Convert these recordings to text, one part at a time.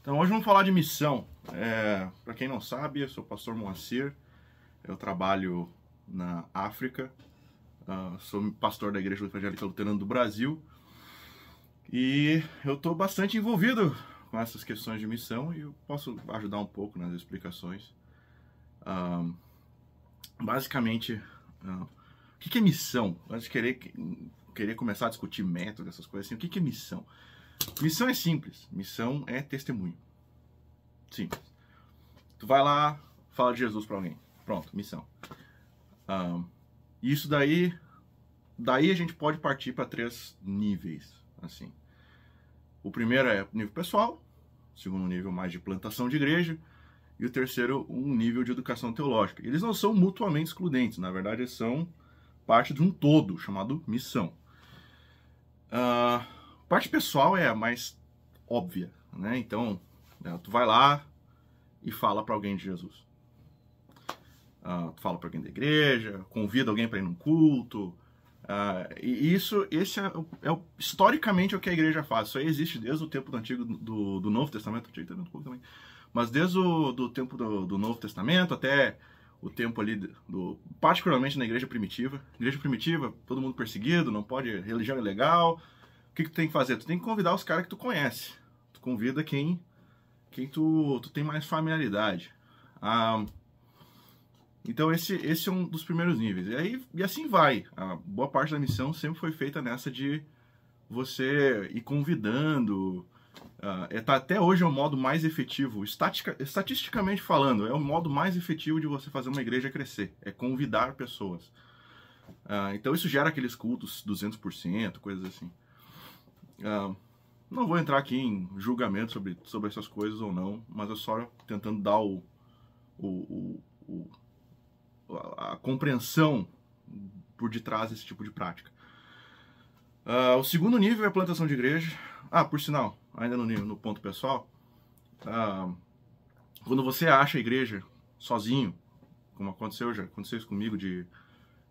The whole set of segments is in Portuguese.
Então hoje vamos falar de missão. Para quem não sabe, eu sou o pastor Moacir, eu trabalho na África, sou pastor da Igreja Evangélica Luterana do Brasil e eu estou bastante envolvido com essas questões de missão e eu posso ajudar um pouco nas explicações. Basicamente, o que é missão? Antes de querer começar a discutir método, essas coisas assim, o que é missão? Missão é simples, missão é testemunho. Simples. Tu vai lá, fala de Jesus para alguém. Pronto, missão. Isso daí a gente pode partir para 3 níveis, assim. O primeiro é nível pessoal, o segundo nível mais de plantação de igreja, e o terceiro um nível de educação teológica. Eles não são mutuamente excludentes, na verdade eles são parte de um todo, chamado missão. Parte pessoal é a mais óbvia, né? Então, tu vai lá e fala para alguém de Jesus. Tu fala para alguém da igreja, convida alguém para ir num culto. Esse é historicamente o que a igreja faz. Isso aí existe desde o tempo do Antigo, do Novo Testamento, também. Mas desde o tempo do Novo Testamento até o tempo ali, particularmente na igreja primitiva. Igreja primitiva, todo mundo perseguido, não pode, religião é legal. O que tu tem que fazer? Tu tem que convidar os caras que tu conhece. Tu convida quem tu tem mais familiaridade. Então esse é um dos primeiros níveis. E assim vai. A boa parte da missão sempre foi feita nessa de você ir convidando. Até hoje é o modo mais efetivo, estatisticamente falando, é o modo mais efetivo de você fazer uma igreja crescer. É convidar pessoas. Então isso gera aqueles cultos 200%, coisas assim. Não vou entrar aqui em julgamento sobre essas coisas ou não, mas eu só tentando dar a compreensão por detrás desse tipo de prática. O segundo nível é a plantação de igreja. Por sinal, ainda no ponto pessoal, quando você acha a igreja sozinho, como aconteceu isso comigo, de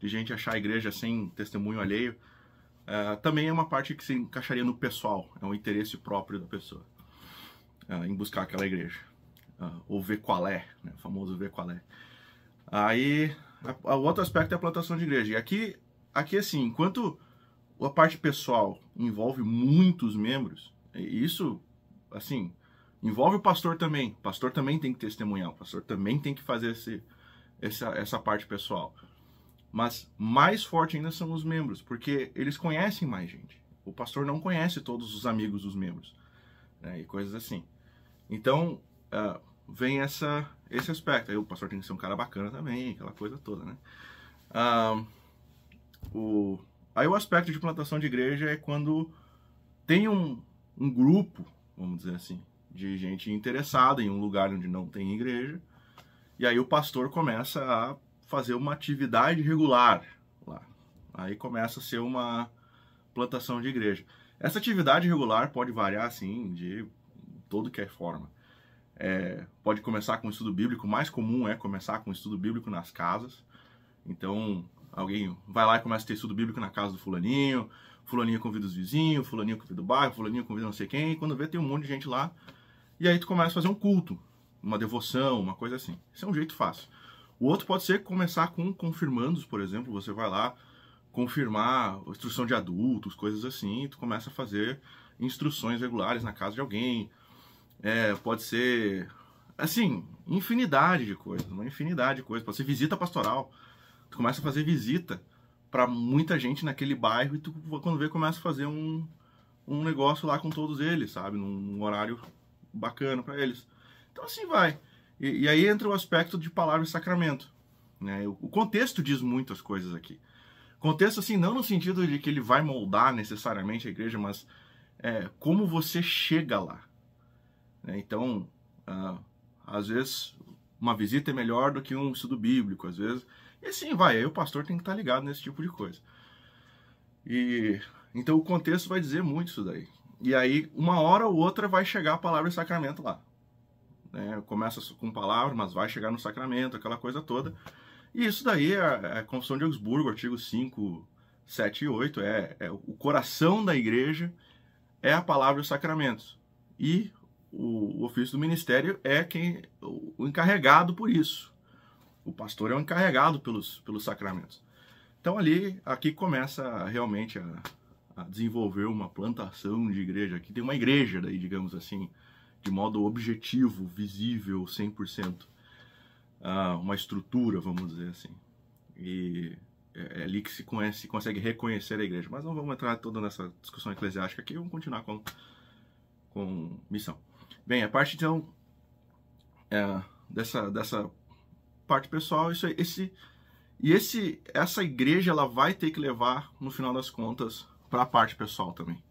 gente achar a igreja sem testemunho alheio, também é uma parte que se encaixaria no pessoal, é um interesse próprio da pessoa em buscar aquela igreja, ou ver qual é, né, o famoso ver qual é. Aí, o outro aspecto é a plantação de igreja. E aqui assim, enquanto a parte pessoal envolve muitos membros, isso, assim, envolve o pastor também. O pastor também tem que testemunhar, o pastor também tem que fazer essa parte pessoal. Mas mais forte ainda são os membros, porque eles conhecem mais gente. O pastor não conhece todos os amigos dos membros, né, e coisas assim. Então, vem esse aspecto. Aí o pastor tem que ser um cara bacana também, aquela coisa toda, né? Aí o aspecto de plantação de igreja é quando tem um grupo, vamos dizer assim, de gente interessada em um lugar onde não tem igreja, e aí o pastor começa a fazer uma atividade regular lá. Aí começa a ser uma plantação de igreja. Essa atividade regular pode variar, assim, de toda que é forma. Pode começar com estudo bíblico. O mais comum é começar com estudo bíblico nas casas. Então, alguém vai lá e começa a ter estudo bíblico na casa do fulaninho convida os vizinhos, fulaninho convida o bairro, fulaninho convida não sei quem, e quando vê tem um monte de gente lá, e aí tu começa a fazer um culto, uma devoção, uma coisa assim. Esse é um jeito fácil. O outro pode ser começar com confirmandos, por exemplo, você vai lá confirmar a instrução de adultos, coisas assim, e tu começa a fazer instruções regulares na casa de alguém. Pode ser, assim, infinidade de coisas, pode ser visita pastoral. Tu começa a fazer visita para muita gente naquele bairro e tu, quando vê, começa a fazer um negócio lá com todos eles, sabe, num horário bacana para eles. Então assim vai. E aí entra o aspecto de palavra e sacramento, né? O contexto diz muitas coisas aqui. Contexto, assim, não no sentido de que ele vai moldar necessariamente a igreja, mas como você chega lá. Então, às vezes, uma visita é melhor do que um estudo bíblico, às vezes. E assim vai, aí o pastor tem que estar ligado nesse tipo de coisa. Então o contexto vai dizer muito isso daí. E aí, uma hora ou outra, vai chegar a palavra e sacramento lá. Começa com palavra, mas vai chegar no sacramento, aquela coisa toda. E isso daí é a Confissão de Augsburgo, artigo 5, 7 e 8. O coração da igreja é a palavra e os sacramentos. E o ofício do ministério é o encarregado por isso. O pastor é o encarregado pelos sacramentos. Então aqui começa realmente a desenvolver uma plantação de igreja. Aqui tem uma igreja, daí, digamos assim, de modo objetivo, visível, 100%. Uma estrutura, vamos dizer assim. E é ali que se consegue reconhecer a igreja. Mas não vamos entrar toda nessa discussão eclesiástica aqui, vamos continuar com missão. Bem, a parte, então, dessa parte pessoal, essa igreja, ela vai ter que levar, no final das contas, para a parte pessoal também.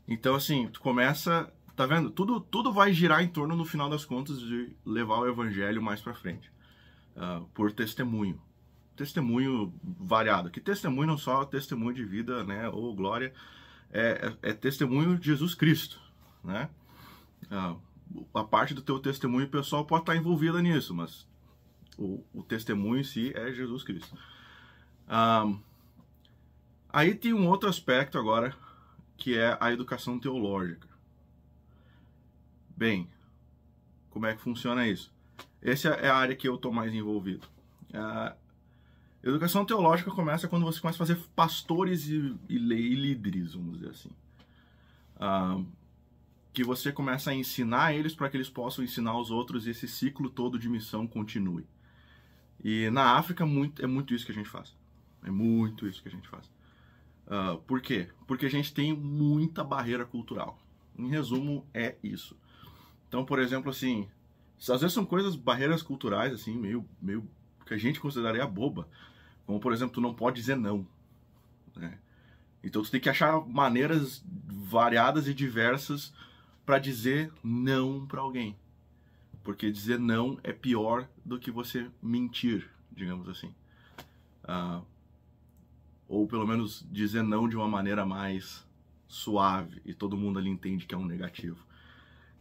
Então, assim, tu começa, tá vendo? Tudo vai girar em torno, no final das contas, de levar o evangelho mais para frente. Por testemunho. Testemunho variado. Que testemunho não só testemunho de vida, né? Ou glória. É testemunho de Jesus Cristo, né? A parte do teu testemunho pessoal pode estar envolvida nisso, mas o testemunho em si é Jesus Cristo. Aí tem um outro aspecto agora, que é a educação teológica. Bem, como é que funciona isso? Essa é a área que eu estou mais envolvido. A educação teológica começa quando você começa a fazer pastores e líderes, vamos dizer assim. Que você começa a ensinar eles para que eles possam ensinar os outros e esse ciclo todo de missão continue. E na África é muito isso que a gente faz. É muito isso que a gente faz. Por quê? Porque a gente tem muita barreira cultural. Em resumo, é isso. Então, por exemplo, assim, às vezes são barreiras culturais, assim, meio que a gente consideraria boba. Como, por exemplo, tu não pode dizer não, né? Então, tu tem que achar maneiras variadas e diversas para dizer não para alguém. Porque dizer não é pior do que você mentir, digamos assim. Ou pelo menos dizer não de uma maneira mais suave e todo mundo ali entende que é um negativo.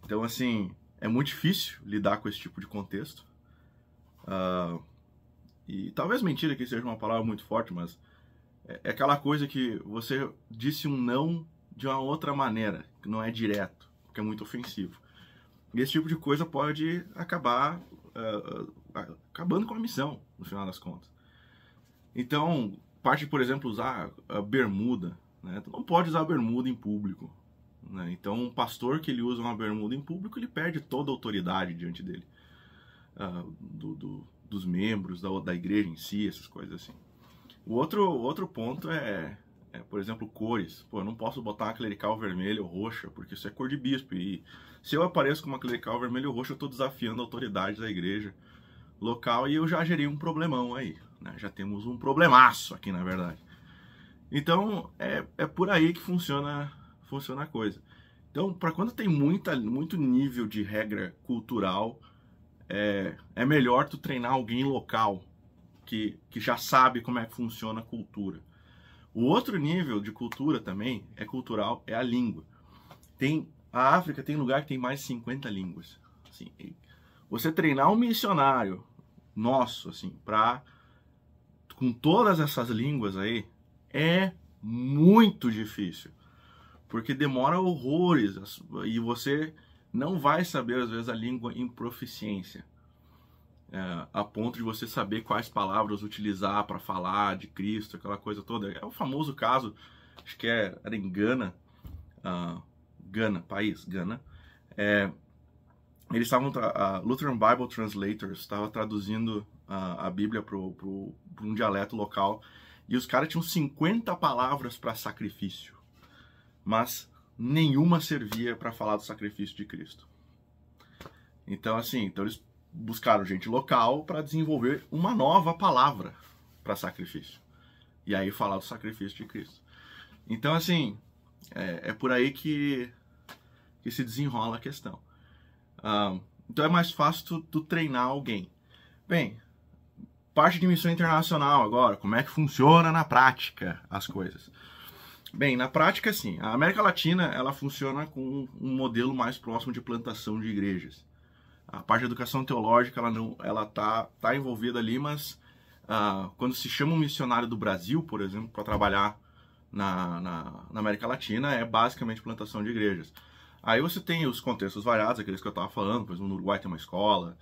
Então, assim, é muito difícil lidar com esse tipo de contexto. E talvez mentira aqui seja uma palavra muito forte, mas é aquela coisa que você disse um não de uma outra maneira, que não é direto, que é muito ofensivo. E esse tipo de coisa pode acabar acabando com a missão, no final das contas. Então, parte, por exemplo, usar a bermuda, né? Tu não pode usar a bermuda em público, né? Então, um pastor que ele usa uma bermuda em público, ele perde toda a autoridade diante dele, dos membros, da igreja em si, essas coisas assim. O outro ponto por exemplo, cores. Pô, eu não posso botar uma clerical vermelha ou roxa, porque isso é cor de bispo. E se eu apareço com uma clerical vermelha ou roxa, eu estou desafiando a autoridade da igreja local e eu já gerei um problemão aí, né? Já temos um problemaço aqui, na verdade. Então, é por aí que funciona a coisa. Então, para quando tem muito nível de regra cultural, é melhor tu treinar alguém local que já sabe como é que funciona a cultura. O outro nível de cultura também cultural, é a língua. A África tem lugar que tem mais de 50 línguas. Assim, você treinar um missionário nosso, assim, com todas essas línguas aí, é muito difícil. Porque demora horrores e você não vai saber, às vezes, a língua em proficiência. A ponto de você saber quais palavras utilizar para falar de Cristo, aquela coisa toda. É o famoso caso, acho que era em Gana, país Gana. Eles estavam, Lutheran Bible Translators estava traduzindo a Bíblia para um dialeto local e os caras tinham 50 palavras para sacrifício, mas nenhuma servia para falar do sacrifício de Cristo. Então, assim, eles buscaram gente local para desenvolver uma nova palavra para sacrifício. E aí falar do sacrifício de Cristo. Então, assim, é por aí que se desenrola a questão. Então é mais fácil tu treinar alguém. Bem, parte de missão internacional agora. Como é que funciona na prática as coisas? Bem, na prática, sim. A América Latina, ela funciona com um modelo mais próximo de plantação de igrejas. A parte de educação teológica, ela tá envolvida ali, mas quando se chama um missionário do Brasil, por exemplo, para trabalhar na América Latina, é basicamente plantação de igrejas. Aí você tem os contextos variados, aqueles que eu estava falando, por exemplo, no Uruguai tem uma escola,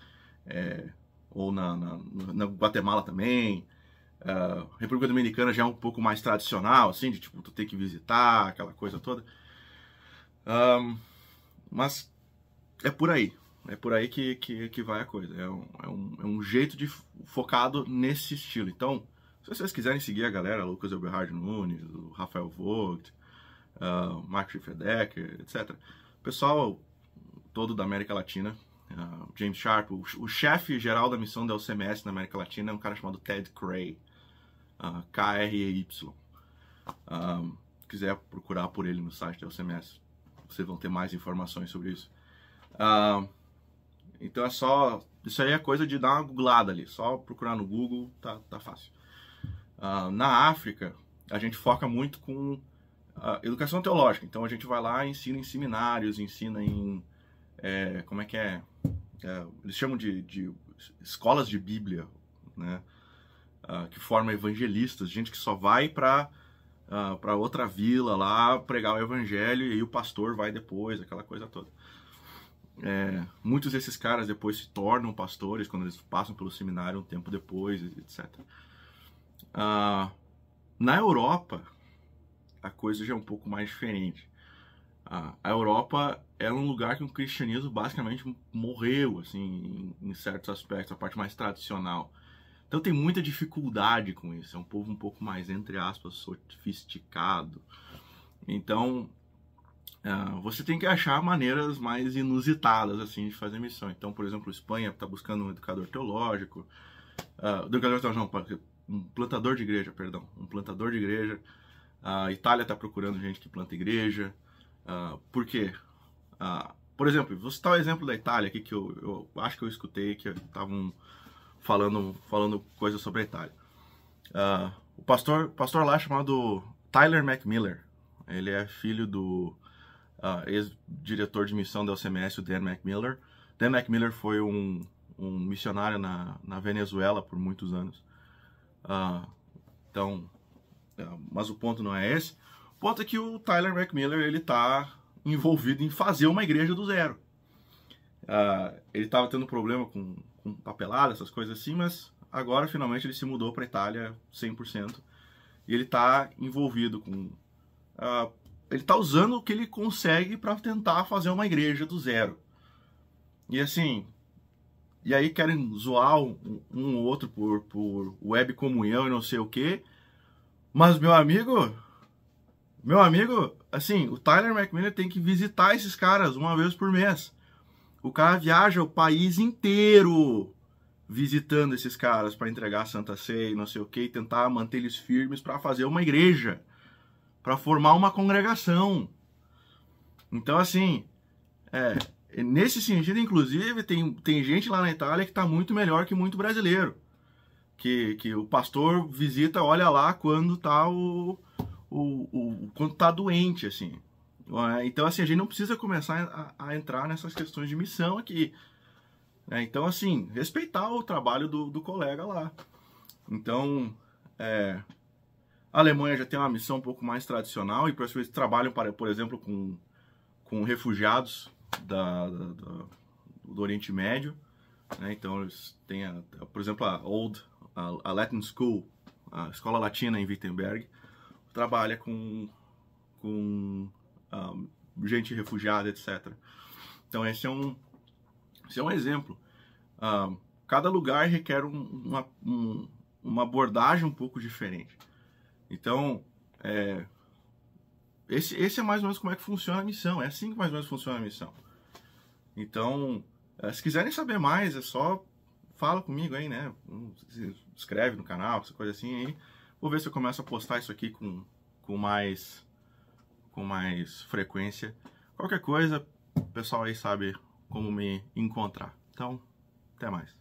ou na Guatemala também. República Dominicana já é um pouco mais tradicional, assim, de tipo, tu tem que visitar, aquela coisa toda. Mas é por aí que vai a coisa. É um jeito de focado nesse estilo. Então, se vocês quiserem seguir a galera, Lucas Eberhard Nunes, o Rafael Vogt, Mark Schifferdecker, etc. O pessoal todo da América Latina, James Sharp, o chefe geral da missão da LCMS na América Latina é um cara chamado Ted Cray, K-R-E-Y. Se quiser procurar por ele no site da LCMS, vocês vão ter mais informações sobre isso. Então é só... Isso aí é coisa de dar uma googlada ali. Só procurar no Google, tá fácil. Na África, a gente foca muito com educação teológica. Então a gente vai lá e ensina em seminários, ensina em... como é que é? Eles chamam de escolas de Bíblia, né? Que formam evangelistas. Gente que só vai para outra vila lá pregar o evangelho e aí o pastor vai depois, aquela coisa toda. Muitos desses caras depois se tornam pastores quando eles passam pelo seminário um tempo depois, etc. Na Europa, a coisa já é um pouco mais diferente. A Europa é um lugar que o cristianismo basicamente morreu, assim, em certos aspectos, a parte mais tradicional. Então tem muita dificuldade com isso. É um povo um pouco mais, entre aspas, sofisticado. Então, você tem que achar maneiras mais inusitadas, assim, de fazer missão. Então, por exemplo, a Espanha está buscando um educador teológico. Um plantador de igreja, perdão. Um plantador de igreja. A Itália está procurando gente que planta igreja. Por quê? Por exemplo, vou citar o exemplo da Itália aqui, que eu acho que eu escutei que estavam falando coisas sobre a Itália. O pastor lá chamado Tyler McMiller. Ele é filho do ex-diretor de missão da LCMS, o Dan McMiller. Dan McMiller foi um missionário na Venezuela por muitos anos. Mas o ponto não é esse. O ponto é que o Tyler McMiller ele está envolvido em fazer uma igreja do zero. Ele estava tendo problema com papelada, essas coisas assim, mas agora finalmente ele se mudou para a Itália 100%. E ele está envolvido com... ele está usando o que ele consegue para tentar fazer uma igreja do zero. E assim... E aí querem zoar um ou outro por web comunhão e não sei o quê. Mas meu amigo, assim, o Tyler McMiller tem que visitar esses caras uma vez por mês. O cara viaja o país inteiro visitando esses caras para entregar a Santa Ceia e não sei o que, e tentar manter eles firmes para fazer uma igreja, para formar uma congregação. Então, assim, nesse sentido, inclusive, tem gente lá na Itália que está muito melhor que muito brasileiro. Que o pastor visita, olha lá quando tá quando tá doente, assim. Então, assim, a gente não precisa começar a entrar nessas questões de missão aqui. Então, assim, respeitar o trabalho do colega lá. Então, a Alemanha já tem uma missão um pouco mais tradicional e, eles trabalham, por exemplo, com refugiados do Oriente Médio. Então, eles têm, por exemplo, a Latin School, a escola latina em Wittenberg, trabalha com gente refugiada, etc. Então esse é um exemplo. Cada lugar requer uma abordagem um pouco diferente. Então esse é mais ou menos como é que funciona a missão. É assim que mais ou menos funciona a missão. Então, se quiserem saber mais, é só fala comigo aí, né? Se inscreve no canal, essa coisa assim aí. Vou ver se eu começo a postar isso aqui com mais frequência. Qualquer coisa, o pessoal aí sabe como me encontrar. Então, até mais.